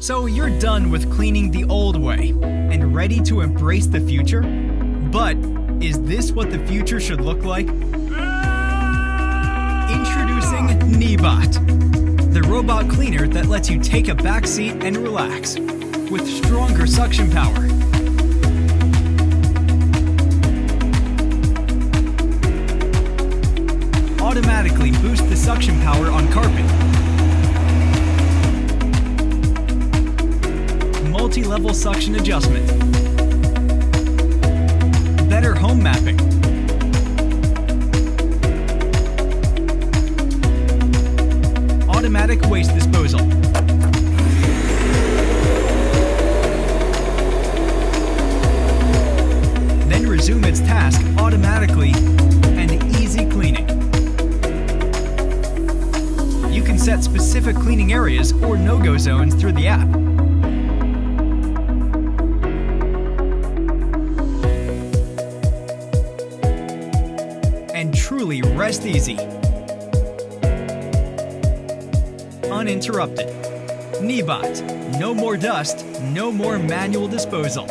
So you're done with cleaning the old way and ready to embrace the future? But is this what the future should look like? Introducing Neabot, the robot cleaner that lets you take a back seat and relax, with stronger suction power. Automatically boost the suction power on carpet. Multi-level suction adjustment. Better home mapping. Automatic waste disposal. Then resume its task automatically and easy cleaning. You can set specific cleaning areas or no-go zones through the app. And truly rest easy. Uninterrupted. Neabot. No more dust, no more manual disposal.